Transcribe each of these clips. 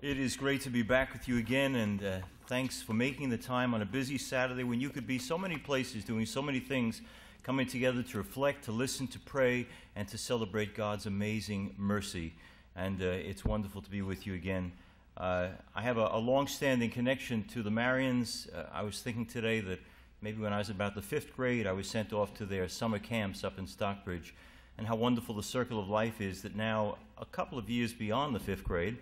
It is great to be back with you again, and thanks for making the time on a busy Saturday when you could be so many places doing so many things, coming together to reflect, to listen, to pray, and to celebrate God's amazing mercy. And it's wonderful to be with you again. I have a long-standing connection to the Marians. I was thinking today that maybe when I was about the 5th grade, I was sent off to their summer camps up in Stockbridge, and how wonderful the circle of life is that now, a couple of years beyond the 5th grade,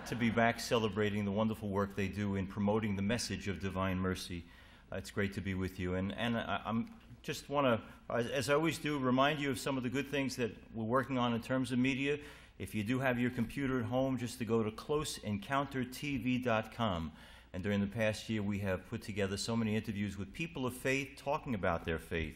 to be back celebrating the wonderful work they do in promoting the message of divine mercy. It's great to be with you. And I just want to, as I always do, remind you of some of the good things that we're working on in terms of media. If you do have your computer at home, just to go to closeencountertv.com. And during the past year, we have put together so many interviews with people of faith talking about their faith.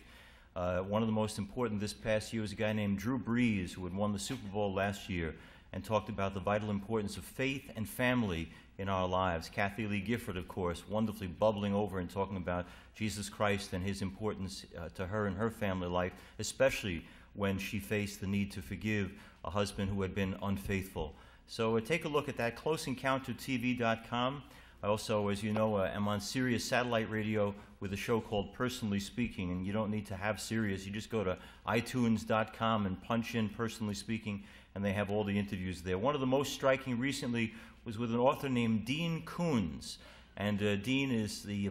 One of the most important this past year was a guy named Drew Brees, who had won the Super Bowl last year, and talked about the vital importance of faith and family in our lives. Kathy Lee Gifford, of course, wonderfully bubbling over and talking about Jesus Christ and his importance to her and her family life, especially when she faced the need to forgive a husband who had been unfaithful. So take a look at that, closeencountertv.com. I also, as you know, am on Sirius Satellite Radio with a show called Personally Speaking, and you don't need to have Sirius. You just go to iTunes.com and punch in Personally Speaking, and they have all the interviews there. One of the most striking recently was with an author named Dean Koontz. And Dean is he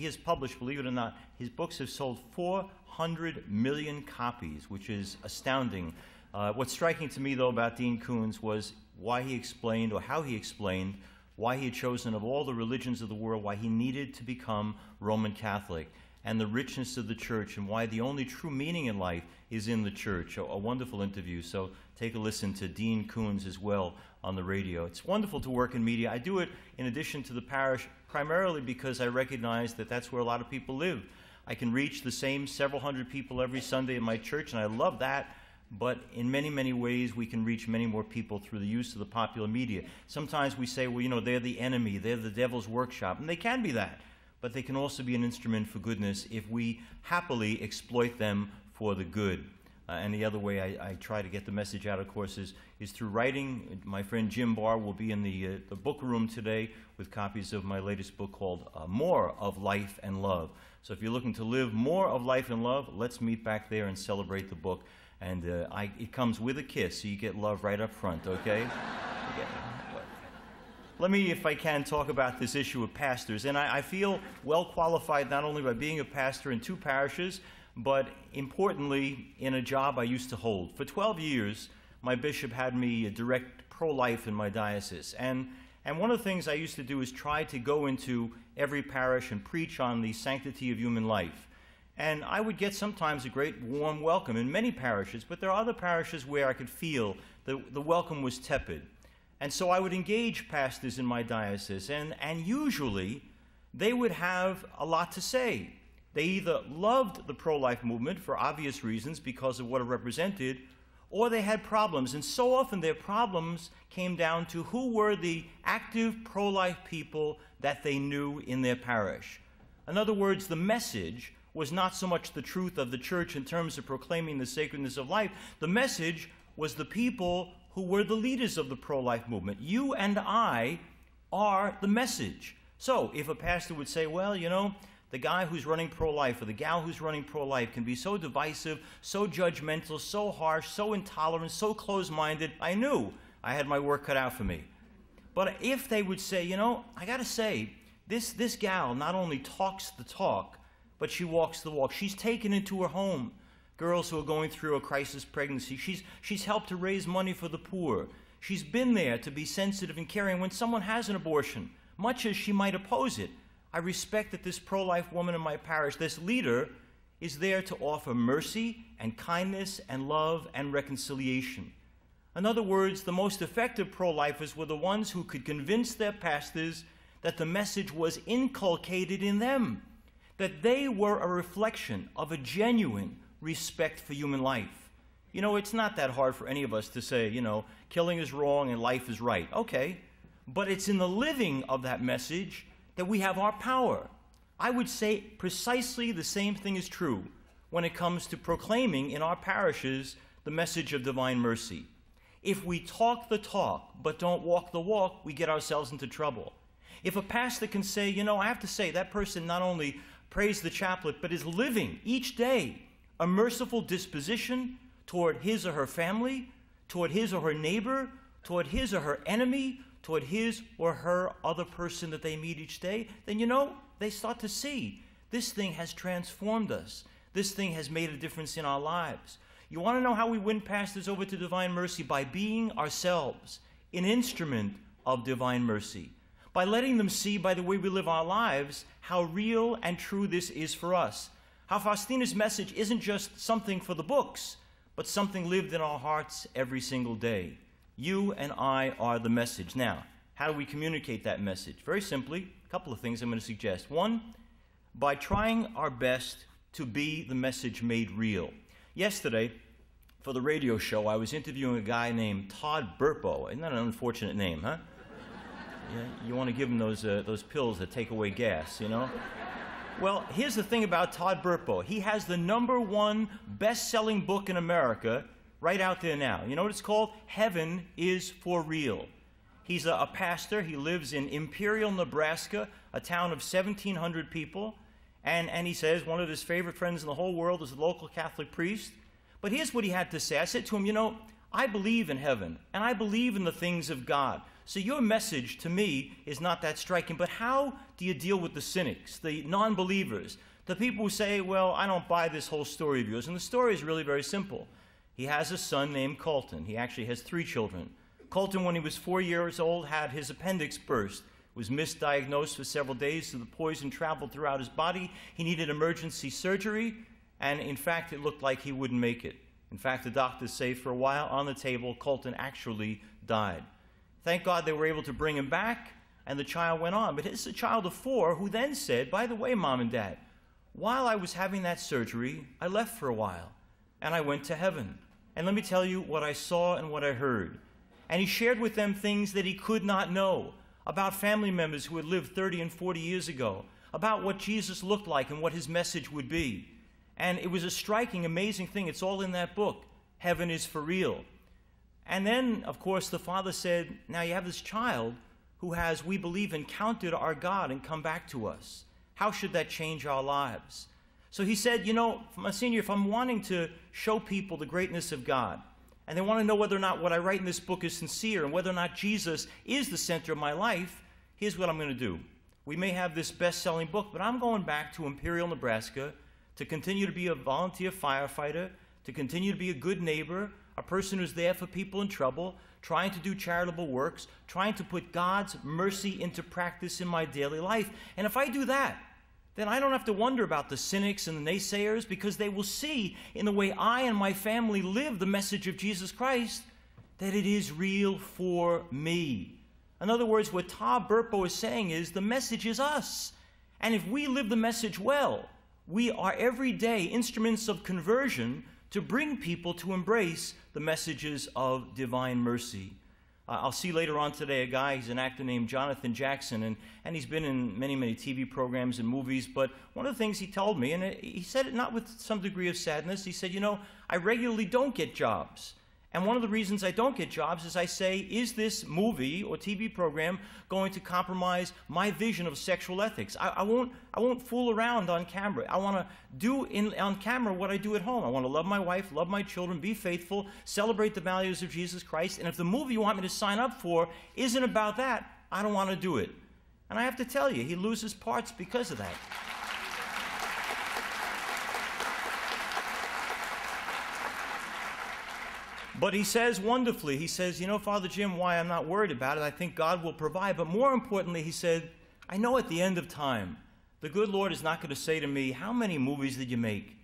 has published, believe it or not, his books have sold 400 million copies, which is astounding. What's striking to me, though, about Dean Koontz was why he explained, or how he explained, why he had chosen of all the religions of the world, why he needed to become Roman Catholic, and the richness of the church, and why the only true meaning in life is in the church. A wonderful interview. So take a listen to Dean Koontz as well on the radio. It's wonderful to work in media. I do it in addition to the parish, primarily because I recognize that that's where a lot of people live. I can reach the same several hundred people every Sunday in my church, and I love that. But in many, many ways, we can reach many more people through the use of the popular media. Sometimes we say, well, you know, they're the enemy, they're the devil's workshop, and they can be that. But they can also be an instrument for goodness if we happily exploit them for the good. And the other way I try to get the message out, of course, is through writing. My friend Jim Barr will be in the book room today with copies of my latest book called More of Life and Love. So if you're looking to live more of life and love, let's meet back there and celebrate the book. And it comes with a kiss, so you get love right up front, okay? Let me, if I can, talk about this issue of pastors. And I feel well qualified not only by being a pastor in 2 parishes, but importantly, in a job I used to hold. For 12 years, my bishop had me direct pro-life in my diocese. And one of the things I used to do is try to go into every parish and preach on the sanctity of human life. And I would get sometimes a great warm welcome in many parishes, but there are other parishes where I could feel that the welcome was tepid. And so I would engage pastors in my diocese, and usually they would have a lot to say. They either loved the pro-life movement for obvious reasons because of what it represented, or they had problems. And so often their problems came down to who were the active pro-life people that they knew in their parish. In other words, the message was not so much the truth of the church in terms of proclaiming the sacredness of life. The message was the people who were the leaders of the pro-life movement. You and I are the message. So if a pastor would say, well, you know, the guy who's running pro-life or the gal who's running pro-life can be so divisive, so judgmental, so harsh, so intolerant, so closed-minded, I knew I had my work cut out for me. But if they would say, you know, I got to say, this gal not only talks the talk, but she walks the walk. She's taken into her home girls who are going through a crisis pregnancy. She's helped to raise money for the poor. She's been there to be sensitive and caring when someone has an abortion, much as she might oppose it. I respect that this pro-life woman in my parish, this leader, is there to offer mercy and kindness and love and reconciliation. In other words, the most effective pro-lifers were the ones who could convince their pastors that the message was inculcated in them, that they were a reflection of a genuine respect for human life. You know, it's not that hard for any of us to say, you know, killing is wrong and life is right. Okay, but it's in the living of that message that we have our power. I would say precisely the same thing is true when it comes to proclaiming in our parishes the message of divine mercy. If we talk the talk but don't walk the walk, we get ourselves into trouble. If a pastor can say, you know, I have to say, that person not only prays the chaplet, but is living each day a merciful disposition toward his or her family, toward his or her neighbor, toward his or her enemy, toward his or her other person that they meet each day, then you know, they start to see this thing has transformed us. This thing has made a difference in our lives. You want to know how we win pastors over to divine mercy? By being ourselves an instrument of divine mercy. By letting them see by the way we live our lives how real and true this is for us. How Faustina's message isn't just something for the books, but something lived in our hearts every single day. You and I are the message. Now, how do we communicate that message? Very simply, a couple of things I'm going to suggest. One, by trying our best to be the message made real. Yesterday, for the radio show, I was interviewing a guy named Todd Burpo. Isn't that an unfortunate name, huh? Yeah, you want to give him those pills that take away gas, you know? Well, here's the thing about Todd Burpo. He has the #1 best-selling book in America right out there now. You know what it's called? Heaven is for Real. He's a pastor. He lives in Imperial, Nebraska, a town of 1,700 people. And he says one of his favorite friends in the whole world is a local Catholic priest. But here's what he had to say. I said to him, you know, I believe in heaven, and I believe in the things of God. So your message to me is not that striking. But how do you deal with the cynics, the non-believers, the people who say, well, I don't buy this whole story of yours? And the story is really very simple. He has a son named Colton. He actually has 3 children. Colton, when he was 4 years old, had his appendix burst. Was misdiagnosed for several days, so the poison traveled throughout his body. He needed emergency surgery, and in fact, it looked like he wouldn't make it. In fact, the doctors say for a while on the table, Colton actually died. Thank God they were able to bring him back, and the child went on. But it's a child of 4 who then said, by the way, Mom and Dad, while I was having that surgery, I left for a while, and I went to heaven. And let me tell you what I saw and what I heard. And he shared with them things that he could not know, about family members who had lived 30 and 40 years ago, about what Jesus looked like and what his message would be. And it was a striking, amazing thing. It's all in that book, Heaven is for Real. And then, of course, the father said, now you have this child who has, we believe, encountered our God and come back to us. How should that change our lives? So he said, you know, Monsignor, if I'm wanting to show people the greatness of God, and they want to know whether or not what I write in this book is sincere and whether or not Jesus is the center of my life, here's what I'm going to do. We may have this best-selling book, but I'm going back to Imperial, Nebraska to continue to be a volunteer firefighter, to continue to be a good neighbor, a person who's there for people in trouble, trying to do charitable works, trying to put God's mercy into practice in my daily life. And if I do that, then I don't have to wonder about the cynics and the naysayers, because they will see in the way I and my family live the message of Jesus Christ that it is real for me. In other words, what Todd Burpo is saying is the message is us. And if we live the message well, we are every day instruments of conversion to bring people to embrace the messages of divine mercy. I'll see later on today a guy, he's an actor named Jonathan Jackson, and he's been in many, many TV programs and movies, but one of the things he told me, and he said it not with some degree of sadness, he said, you know, I regularly don't get jobs. And one of the reasons I don't get jobs is I say, is this movie or TV program going to compromise my vision of sexual ethics? I won't fool around on camera. I want to do on camera what I do at home. I want to love my wife, love my children, be faithful, celebrate the values of Jesus Christ. And if the movie you want me to sign up for isn't about that, I don't want to do it. And I have to tell you, he loses parts because of that. But he says wonderfully, he says, you know, Father Jim, why I'm not worried about it, I think God will provide. But more importantly, he said, I know at the end of time, the good Lord is not going to say to me, how many movies did you make?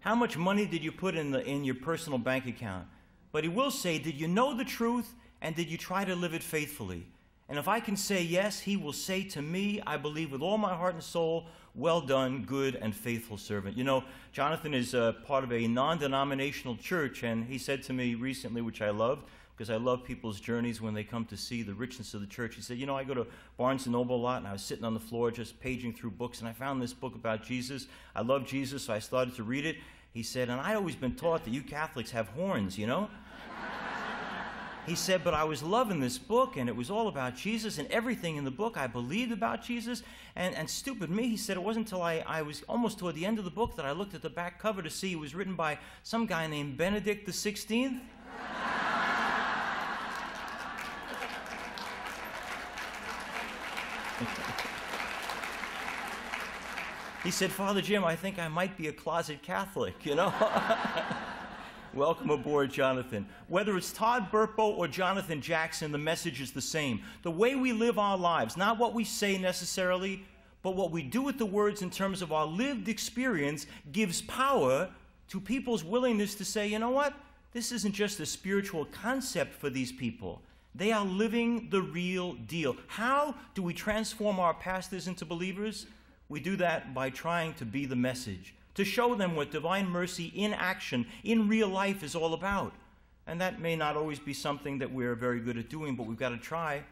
How much money did you put in your personal bank account? But he will say, did you know the truth, and did you try to live it faithfully? And if I can say yes, he will say to me, I believe with all my heart and soul, well done, good and faithful servant. You know, Jonathan is part of a non-denominational church, and he said to me recently, which I love, because I love people's journeys when they come to see the richness of the church. He said, you know, I go to Barnes & Noble a lot, and I was sitting on the floor just paging through books, and I found this book about Jesus. I love Jesus, so I started to read it. He said, and I've always been taught that you Catholics have horns, you know? He said, but I was loving this book, and it was all about Jesus, and everything in the book I believed about Jesus. And stupid me, he said, it wasn't until I was almost toward the end of the book that I looked at the back cover to see it was written by some guy named Benedict the 16th. He said, Father Jim, I think I might be a closet Catholic, you know? Welcome aboard, Jonathan. Whether it's Todd Burpo or Jonathan Jackson, the message is the same. The way we live our lives, not what we say necessarily, but what we do with the words in terms of our lived experience, gives power to people's willingness to say, you know what? This isn't just a spiritual concept for these people. They are living the real deal. How do we transform our pastors into believers? We do that by trying to be the message, to show them what divine mercy in action, in real life, is all about. And that may not always be something that we're very good at doing, but we've got to try.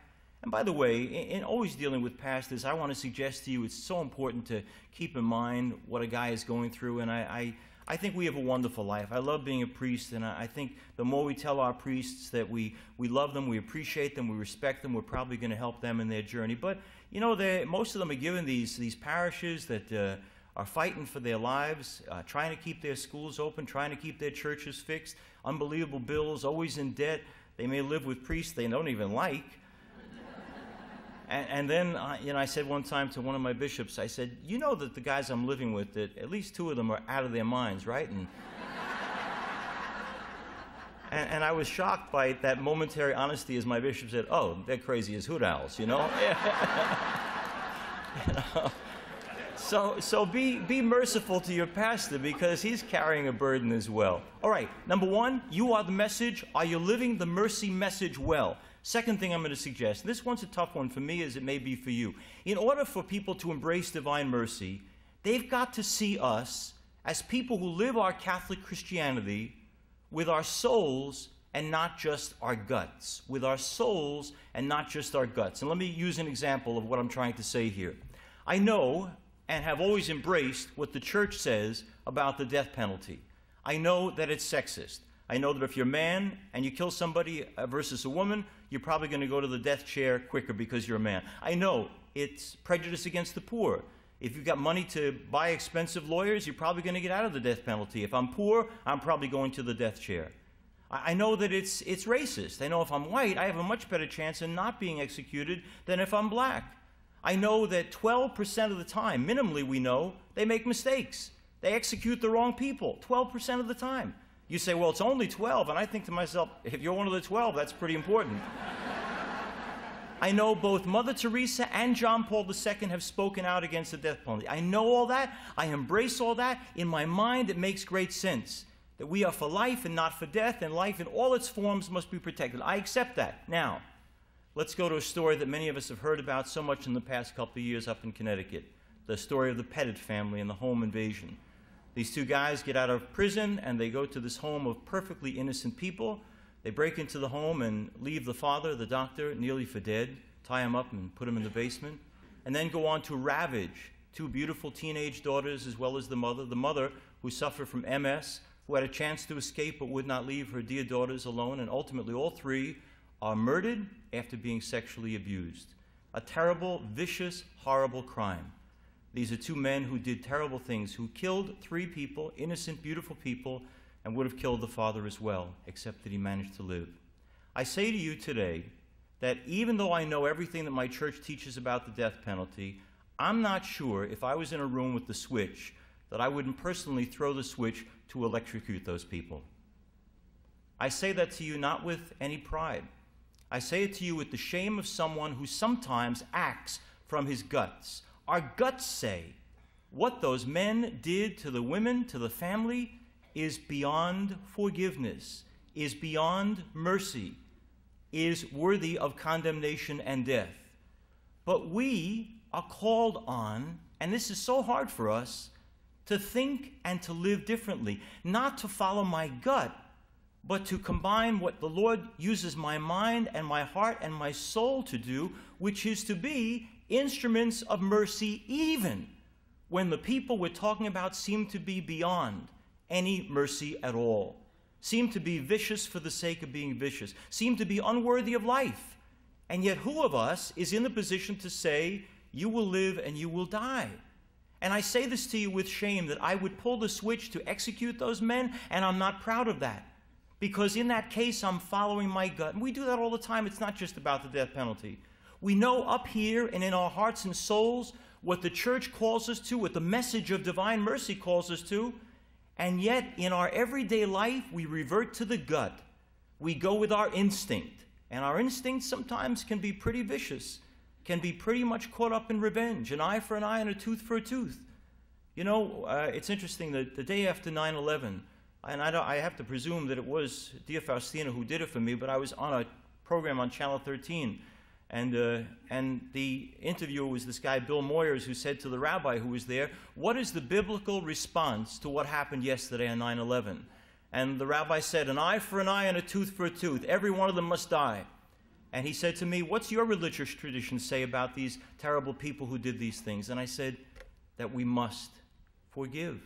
And by the way, in always dealing with pastors, I want to suggest to you it's so important to keep in mind what a guy is going through. And I think we have a wonderful life. I love being a priest, and I think the more we tell our priests that we love them, we appreciate them, we respect them, we're probably going to help them in their journey. But, you know, most of them are given these parishes that are fighting for their lives, trying to keep their schools open, trying to keep their churches fixed, unbelievable bills, always in debt. They may live with priests they don't even like. And then, you know, I said one time to one of my bishops, I said, you know that the guys I'm living with, that at least two of them are out of their minds, right? And I was shocked by that momentary honesty as my bishop said, oh, they're crazy as hoot owls, you know? You know? So be merciful to your pastor, because he's carrying a burden as well. All right, number one, you are the message. Are you living the mercy message well? Second thing I'm going to suggest, this one's a tough one for me as it may be for you. In order for people to embrace divine mercy, they've got to see us as people who live our Catholic Christianity with our souls and not just our guts. With our souls and not just our guts. And let me use an example of what I'm trying to say here. I know and have always embraced what the church says about the death penalty. I know that it's sexist. I know that if you're a man and you kill somebody versus a woman, you're probably going to go to the death chair quicker because you're a man. I know it's prejudice against the poor. If you've got money to buy expensive lawyers, you're probably going to get out of the death penalty. If I'm poor, I'm probably going to the death chair. I know that it's racist. I know if I'm white, I have a much better chance of not being executed than if I'm black. I know that 12% of the time, minimally we know, they make mistakes. They execute the wrong people 12% of the time. You say, well, it's only 12, and I think to myself, if you're one of the 12, that's pretty important. I know both Mother Teresa and John Paul II have spoken out against the death penalty. I know all that. I embrace all that. In my mind, it makes great sense that we are for life and not for death, and life in all its forms must be protected. I accept that. Now, let's go to a story that many of us have heard about so much in the past couple of years up in Connecticut, the story of the Pettit family and the home invasion. These two guys get out of prison, and they go to this home of perfectly innocent people. They break into the home and leave the father, the doctor, nearly for dead, tie him up and put him in the basement, and then go on to ravage two beautiful teenage daughters as well as the mother who suffered from MS, who had a chance to escape but would not leave her dear daughters alone, and ultimately all three are murdered after being sexually abused. A terrible, vicious, horrible crime. These are two men who did terrible things, who killed three people, innocent, beautiful people, and would have killed the father as well, except that he managed to live. I say to you today that even though I know everything that my church teaches about the death penalty, I'm not sure if I was in a room with the switch that I wouldn't personally throw the switch to electrocute those people. I say that to you not with any pride. I say it to you with the shame of someone who sometimes acts from his guts. Our guts say what those men did to the women, to the family, is beyond forgiveness, is beyond mercy, is worthy of condemnation and death. But we are called on, and this is so hard for us, to think and to live differently, not to follow my gut, but to combine what the Lord uses my mind and my heart and my soul to do, which is to be instruments of mercy even when the people we're talking about seem to be beyond any mercy at all. seem to be vicious for the sake of being vicious, seem to be unworthy of life. And yet who of us is in the position to say, you will live and you will die? And I say this to you with shame, that I would pull the switch to execute those men, and I'm not proud of that. Because in that case, I'm following my gut. And we do that all the time. It's not just about the death penalty. We know up here and in our hearts and souls what the church calls us to, what the message of divine mercy calls us to, and yet in our everyday life, we revert to the gut. We go with our instinct, and our instinct sometimes can be pretty vicious, can be pretty much caught up in revenge, an eye for an eye and a tooth for a tooth. You know, it's interesting that the day after 9/11, and I have to presume that it was dear Faustina who did it for me, but I was on a program on Channel 13, and the interviewer was this guy, Bill Moyers, who said to the rabbi who was there, what is the biblical response to what happened yesterday on 9/11? And the rabbi said, an eye for an eye and a tooth for a tooth. Every one of them must die. And he said to me, what's your religious tradition say about these terrible people who did these things? And I said, that we must forgive.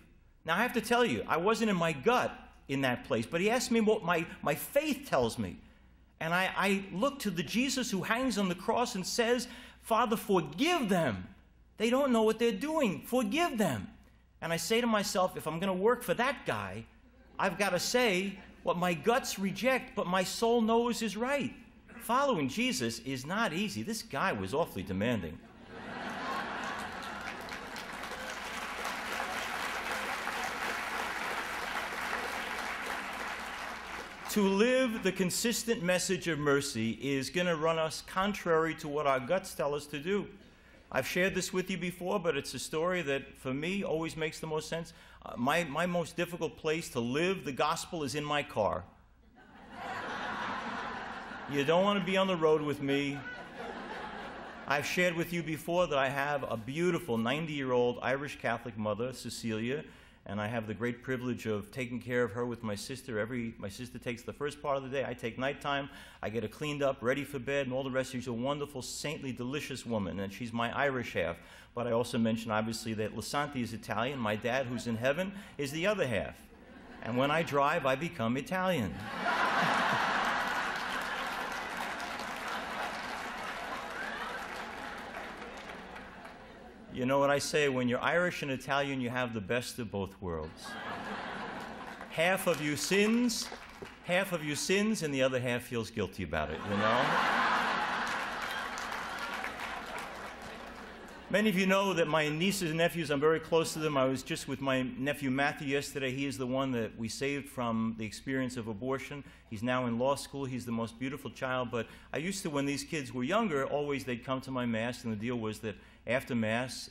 Now, I have to tell you, I wasn't in my gut in that place, but he asked me what my faith tells me. And I look to the Jesus who hangs on the cross and says, Father, forgive them. They don't know what they're doing. Forgive them. And I say to myself, if I'm going to work for that guy, I've got to say what my guts reject, but my soul knows is right. Following Jesus is not easy. This guy was awfully demanding. To live the consistent message of mercy is going to run us contrary to what our guts tell us to do. I've shared this with you before, but it's a story that, for me, always makes the most sense. My most difficult place to live the gospel is in my car. You don't want to be on the road with me. I've shared with you before that I have a beautiful 90-year-old Irish Catholic mother, Cecilia, and I have the great privilege of taking care of her with my sister. My sister takes the first part of the day. I take nighttime. I get her cleaned up, ready for bed, and all the rest. She's a wonderful, saintly, delicious woman, and she's my Irish half. But I also mentioned, obviously, that Lisante is Italian. My dad, who's in heaven, is the other half. And when I drive, I become Italian. You know what I say, when you're Irish and Italian, you have the best of both worlds. Half of you sins, and the other half feels guilty about it, you know? Many of you know that my nieces and nephews, I'm very close to them. I was just with my nephew Matthew yesterday. He is the one that we saved from the experience of abortion. He's now in law school. He's the most beautiful child. But I used to, when these kids were younger, always they'd come to my Mass, and the deal was that after Mass,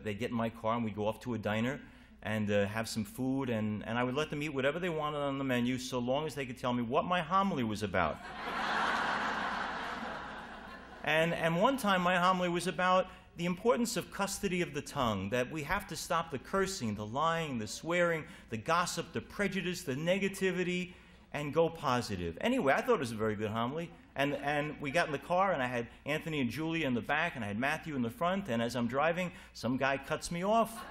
they'd get in my car and we'd go off to a diner and have some food, and I would let them eat whatever they wanted on the menu so long as they could tell me what my homily was about. And one time my homily was about the importance of custody of the tongue, that we have to stop the cursing, the lying, the swearing, the gossip, the prejudice, the negativity, and go positive. Anyway, I thought it was a very good homily. And we got in the car, and I had Anthony and Julie in the back, and I had Matthew in the front, and as I'm driving, some guy cuts me off.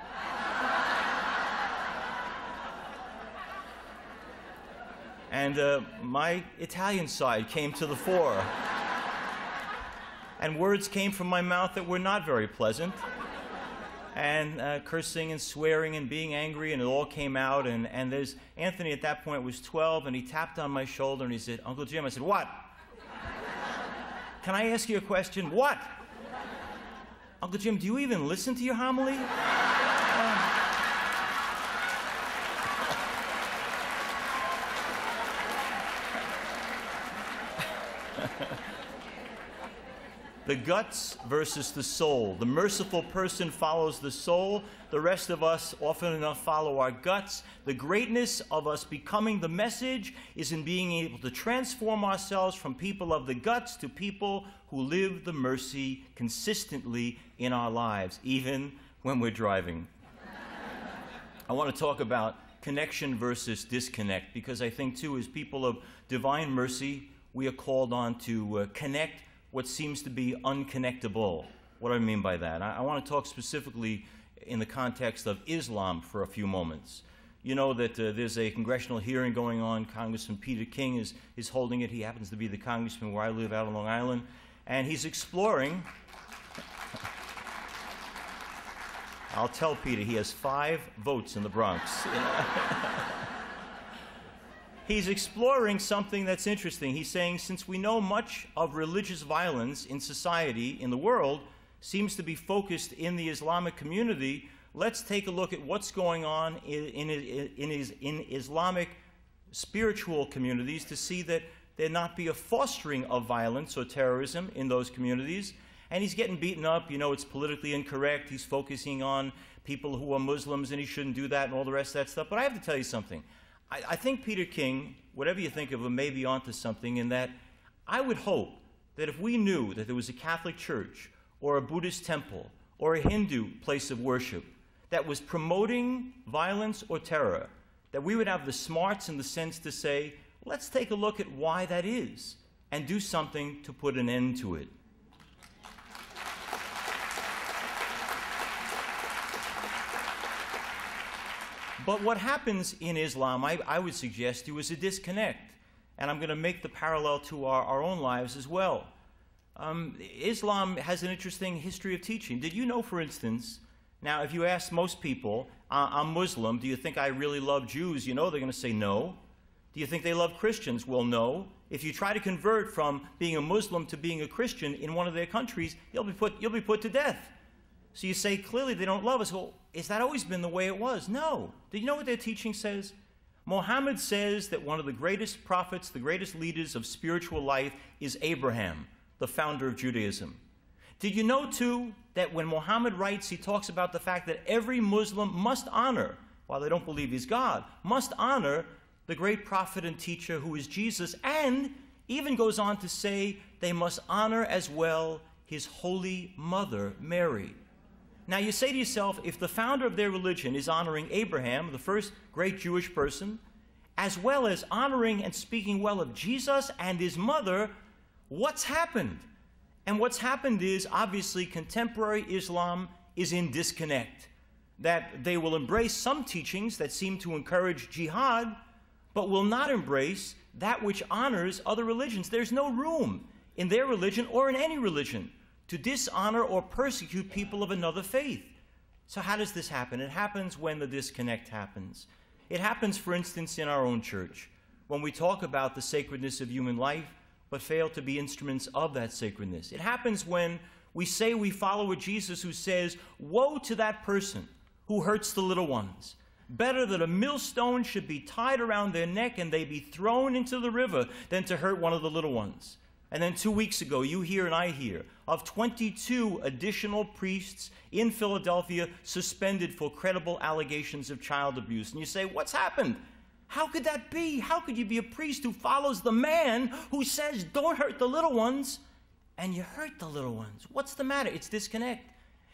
And my Italian side came to the fore. And words came from my mouth that were not very pleasant. And cursing and swearing and being angry, and it all came out. And there's Anthony at that point was 12, and he tapped on my shoulder, and he said, Uncle Jim. I said, what? Can I ask you a question? What? Uncle Jim, do you even listen to your homily? The guts versus the soul. The merciful person follows the soul. The rest of us often enough follow our guts. The greatness of us becoming the message is in being able to transform ourselves from people of the guts to people who live the mercy consistently in our lives, even when we're driving. I want to talk about connection versus disconnect, because I think, too, as people of divine mercy, we are called on to connect what seems to be unconnectable. What do I mean by that? I want to talk specifically in the context of Islam for a few moments. You know that there's a congressional hearing going on. Congressman Peter King is holding it. He happens to be the congressman where I live out on Long Island. And he's exploring. I'll tell Peter, he has 5 votes in the Bronx. He's exploring something that's interesting. He's saying, since we know much of religious violence in society, in the world, seems to be focused in the Islamic community, let's take a look at what's going on in Islamic spiritual communities to see that there not be a fostering of violence or terrorism in those communities. And he's getting beaten up. You know, it's politically incorrect. He's focusing on people who are Muslims, and he shouldn't do that and all the rest of that stuff. But I have to tell you something. I think Peter King, whatever you think of him, may be onto something in that I would hope that if we knew that there was a Catholic church or a Buddhist temple or a Hindu place of worship that was promoting violence or terror, that we would have the smarts and the sense to say, let's take a look at why that is and do something to put an end to it. But what happens in Islam, I would suggest to you, is a disconnect. And I'm going to make the parallel to our own lives as well. Islam has an interesting history of teaching. Did you know, for instance, now if you ask most people, I'm Muslim, do you think I really love Jews? You know they're going to say no. Do you think they love Christians? Well, no. If you try to convert from being a Muslim to being a Christian in one of their countries, you'll be put to death. So you say, clearly they don't love us. Well, has that always been the way it was? No. Do you know what their teaching says? Muhammad says that one of the greatest prophets, the greatest leaders of spiritual life is Abraham, the founder of Judaism. Did you know, too, that when Muhammad writes, he talks about the fact that every Muslim must honor, while they don't believe he's God, must honor the great prophet and teacher who is Jesus, and even goes on to say they must honor as well his holy mother, Mary. Now you say to yourself, if the founder of their religion is honoring Abraham, the first great Jewish person, as well as honoring and speaking well of Jesus and his mother, what's happened? And what's happened is, obviously, contemporary Islam is in disconnect. That they will embrace some teachings that seem to encourage jihad, but will not embrace that which honors other religions. There's no room in their religion or in any religion to dishonor or persecute people of another faith. So how does this happen? It happens when the disconnect happens. It happens, for instance, in our own church, when we talk about the sacredness of human life, but fail to be instruments of that sacredness. It happens when we say we follow a Jesus who says, woe to that person who hurts the little ones. Better that a millstone should be tied around their neck and they be thrown into the river than to hurt one of the little ones. And then 2 weeks ago, you hear and I hear of 22 additional priests in Philadelphia suspended for credible allegations of child abuse. And you say, what's happened? How could that be? How could you be a priest who follows the man who says, don't hurt the little ones, and you hurt the little ones? What's the matter? It's disconnect.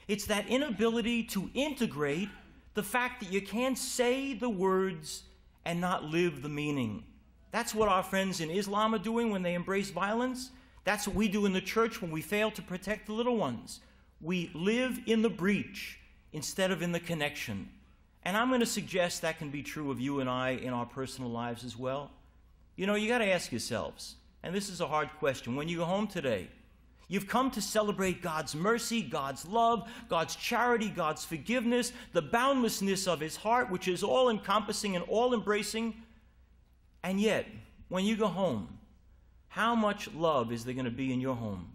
It's that inability to integrate the fact that you can't say the words and not live the meaning. That's what our friends in Islam are doing when they embrace violence. That's what we do in the church when we fail to protect the little ones. We live in the breach instead of in the connection. And I'm going to suggest that can be true of you and I in our personal lives as well. You know, you got to ask yourselves, and this is a hard question, when you go home today, you've come to celebrate God's mercy, God's love, God's charity, God's forgiveness, the boundlessness of his heart, which is all-encompassing and all-embracing. And yet, when you go home, how much love is there going to be in your home?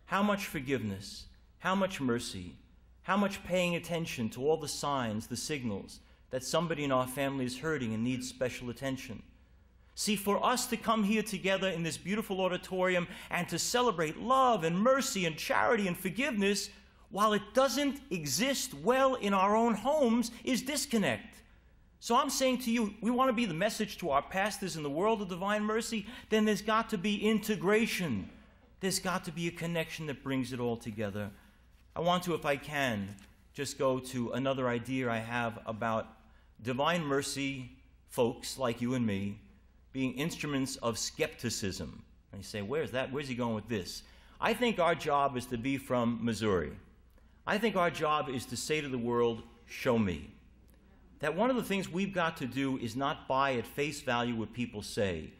How much forgiveness? How much mercy? How much paying attention to all the signs, the signals that somebody in our family is hurting and needs special attention? See, for us to come here together in this beautiful auditorium and to celebrate love and mercy and charity and forgiveness, while it doesn't exist well in our own homes, is disconnect. So I'm saying to you, we want to be the message to our pastors in the world of divine mercy, then there's got to be integration. There's got to be a connection that brings it all together. I want to, if I can, just go to another idea I have about divine mercy folks like you and me being instruments of skepticism. And you say, where's he going with this? I think our job is to be from Missouri. I think our job is to say to the world, show me. that one of the things we've got to do is not buy at face value what people say,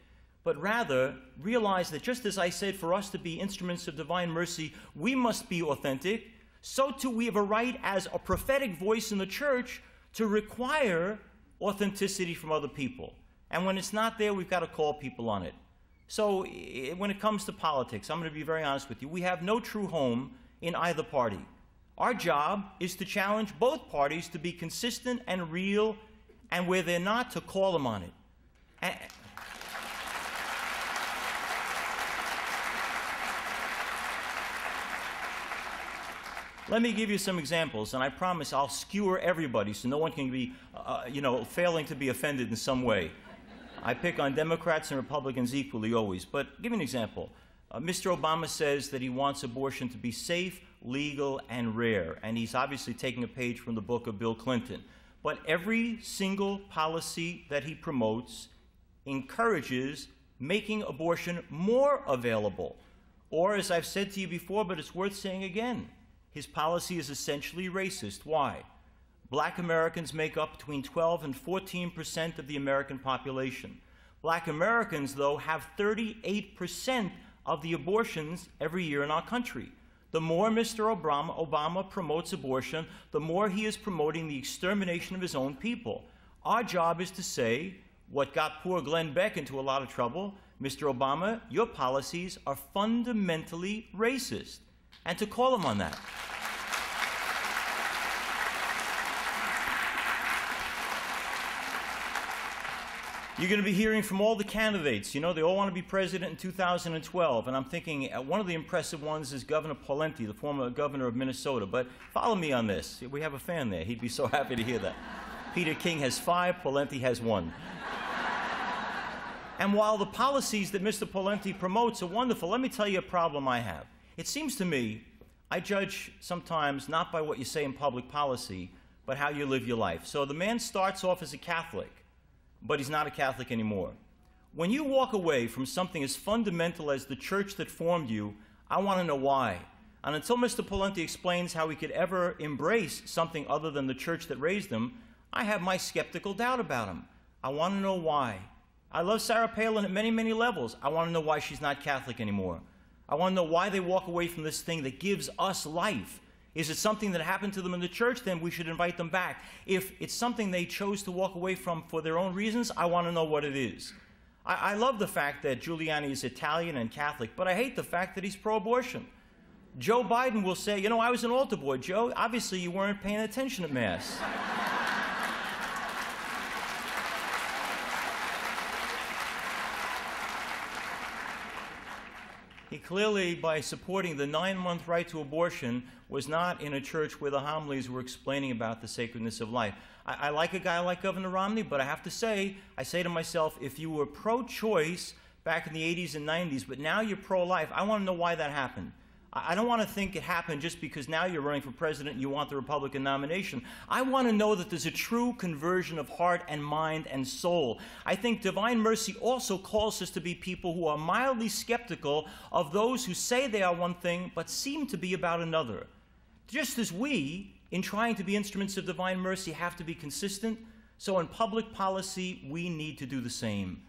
but rather realize that just as I said, for us to be instruments of divine mercy, we must be authentic, so too we have a right as a prophetic voice in the church to require authenticity from other people. And when it's not there, we've got to call people on it. So when it comes to politics, I'm going to be very honest with you, we have no true home in either party. Our job is to challenge both parties to be consistent and real, and where they're not, to call them on it. Let me give you some examples, and I promise I'll skewer everybody so no one can be, failing to be offended in some way. I pick on Democrats and Republicans equally always, but give me an example. Mr. Obama says that he wants abortion to be safe, legal, and rare, and he's obviously taking a page from the book of Bill Clinton. But every single policy that he promotes encourages making abortion more available. Or, as I've said to you before, but it's worth saying again, his policy is essentially racist. Why? Black Americans make up between 12 and 14% of the American population. Black Americans, though, have 38% of the abortions every year in our country. The more Mr. Obama promotes abortion, the more he is promoting the extermination of his own people. Our job is to say what got poor Glenn Beck into a lot of trouble: Mr. Obama, your policies are fundamentally racist, and to call him on that. You're going to be hearing from all the candidates. You know, they all want to be president in 2012. And I'm thinking one of the impressive ones is Governor Pawlenty, the former governor of Minnesota. But follow me on this. We have a fan there. He'd be so happy to hear that. Peter King has 5, Pawlenty has 1. And while the policies that Mr. Pawlenty promotes are wonderful, let me tell you a problem I have. It seems to me I judge sometimes not by what you say in public policy, but how you live your life. So the man starts off as a Catholic, but he's not a Catholic anymore. When you walk away from something as fundamental as the church that formed you, I want to know why. And until Mr. Pawlenty explains how he could ever embrace something other than the church that raised him, I have my skeptical doubt about him. I want to know why. I love Sarah Palin at many, many levels. I want to know why she's not Catholic anymore. I want to know why they walk away from this thing that gives us life. Is it something that happened to them in the church? Then we should invite them back. If it's something they chose to walk away from for their own reasons, I want to know what it is. I love the fact that Giuliani is Italian and Catholic, but I hate the fact that he's pro-abortion. Joe Biden will say, you know, I was an altar boy, Joe. Obviously, you weren't paying attention at Mass. He clearly, by supporting the 9-month right to abortion, was not in a church where the homilies were explaining about the sacredness of life. I like a guy like Governor Romney, but I say to myself, if you were pro-choice back in the 80s and 90s, but now you're pro-life, I want to know why that happened. I don't want to think it happened just because now you're running for president and you want the Republican nomination. I want to know that there's a true conversion of heart and mind and soul. I think divine mercy also calls us to be people who are mildly skeptical of those who say they are one thing but seem to be about another. Just as we, in trying to be instruments of divine mercy, have to be consistent, so in public policy we need to do the same.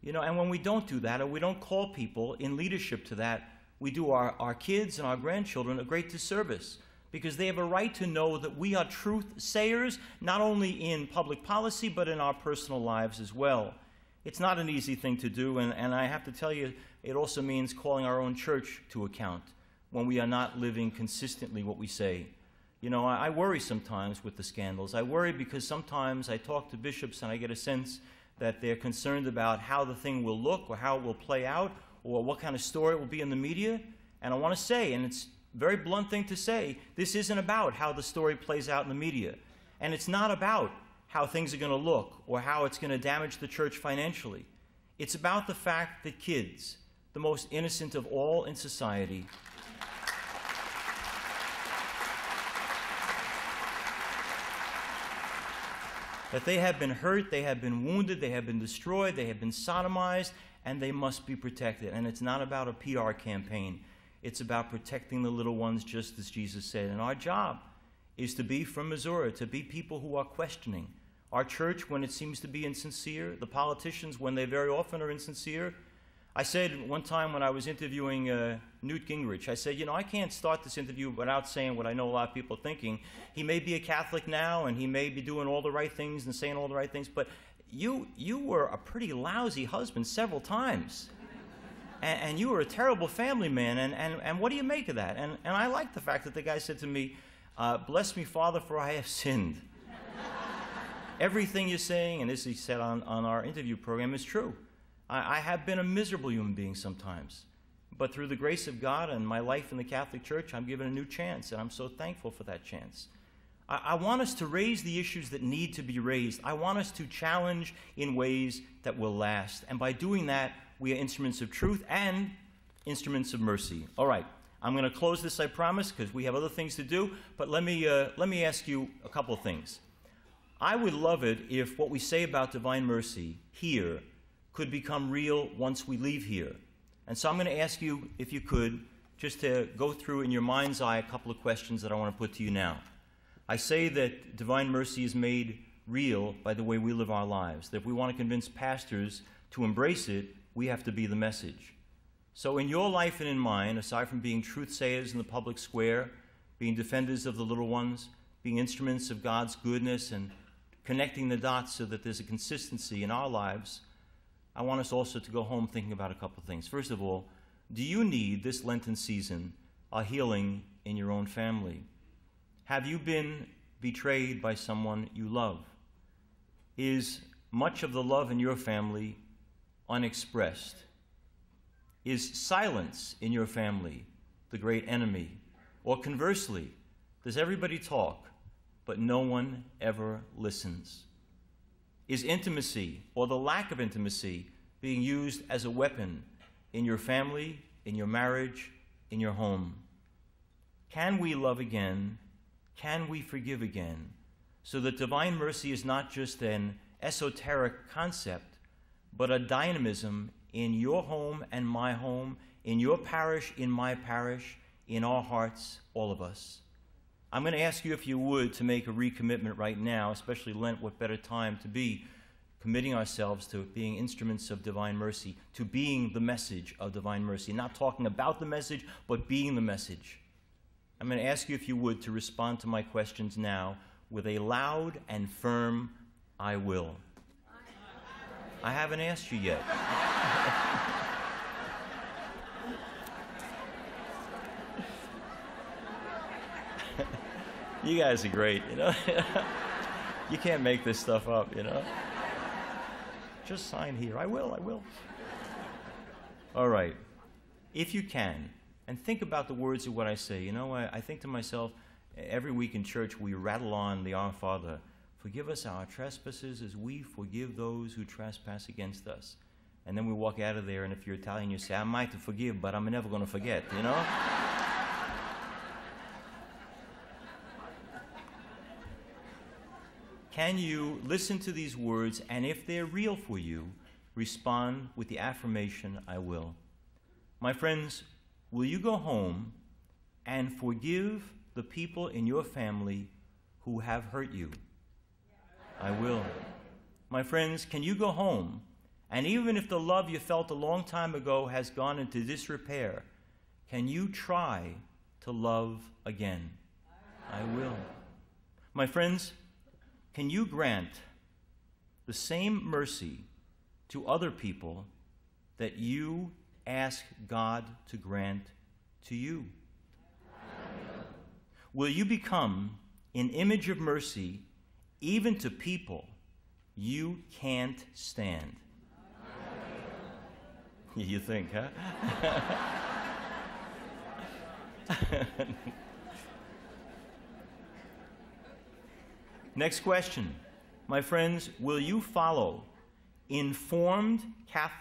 You know, and when we don't do that, or we don't call people in leadership to that, we do our kids and our grandchildren a great disservice, because they have a right to know that we are truth sayers, not only in public policy, but in our personal lives as well. It's not an easy thing to do, and I have to tell you, it also means calling our own church to account when we are not living consistently what we say. You know, I worry sometimes with the scandals. I worry because sometimes I talk to bishops and I get a sense that they're concerned about how the thing will look or how it will play out, or what kind of story it will be in the media. And I want to say, and it's a very blunt thing to say, this isn't about how the story plays out in the media. And it's not about how things are going to look or how it's going to damage the church financially. It's about the fact that kids, the most innocent of all in society, that they have been hurt, they have been wounded, they have been destroyed, they have been sodomized, and they must be protected. And it's not about a PR campaign. It's about protecting the little ones, just as Jesus said. And our job is to be, from Missouri, to be people who are questioning. our church when it seems to be insincere, the politicians when they very often are insincere. I said one time when I was interviewing Newt Gingrich, I said, you know, I can't start this interview without saying what I know a lot of people are thinking. He may be a Catholic now, and he may be doing all the right things and saying all the right things, but you were a pretty lousy husband several times. And you were a terrible family man, and what do you make of that? And I like the fact that the guy said to me, bless me, Father, for I have sinned. Everything you're saying, and this he said on our interview program, is true. I have been a miserable human being sometimes. But through the grace of God and my life in the Catholic Church, I'm given a new chance, and I'm so thankful for that chance. I want us to raise the issues that need to be raised. I want us to challenge in ways that will last. And by doing that, we are instruments of truth and instruments of mercy. All right, I'm going to close this, I promise, because we have other things to do. But let me ask you a couple of things. I would love it if what we say about divine mercy here could become real once we leave here. And so I'm going to ask you, if you could, just to go through in your mind's eye a couple of questions that I want to put to you now. I say that divine mercy is made real by the way we live our lives, that if we want to convince pastors to embrace it, we have to be the message. So in your life and in mine, aside from being truth sayers in the public square, being defenders of the little ones, being instruments of God's goodness and connecting the dots so that there's a consistency in our lives, I want us also to go home thinking about a couple of things. First of all, do you need this Lenten season a healing in your own family? Have you been betrayed by someone you love? Is much of the love in your family unexpressed? Is silence in your family the great enemy? Or conversely, does everybody talk, but no one ever listens? Is intimacy, or the lack of intimacy, being used as a weapon in your family, in your marriage, in your home? Can we love again? Can we forgive again? So that divine mercy is not just an esoteric concept, but a dynamism in your home and my home, in your parish, in my parish, in our hearts, all of us. I'm going to ask you, if you would, to make a recommitment right now, especially Lent, what better time to be committing ourselves to being instruments of divine mercy, to being the message of divine mercy, not talking about the message, but being the message. I'm going to ask you, if you would, to respond to my questions now with a loud and firm, I will. I haven't asked you yet. You guys are great, you know. You can't make this stuff up, you know. Just sign here. I will. All right. If you can, and think about the words of what I say. You know, I think to myself, every week in church we rattle on the Our Father. Forgive us our trespasses as we forgive those who trespass against us. And then we walk out of there, and if you're Italian, you say, I might forgive, but I'm never going to forget, you know. Can you listen to these words, and if they're real for you, respond with the affirmation, I will. My friends, will you go home and forgive the people in your family who have hurt you? I will. My friends, can you go home, and even if the love you felt a long time ago has gone into disrepair, can you try to love again? I will. My friends, can you grant the same mercy to other people that you ask God to grant to you? Will you become an image of mercy even to people you can't stand? You think, huh? Next question. My friends, will you follow informed Catholic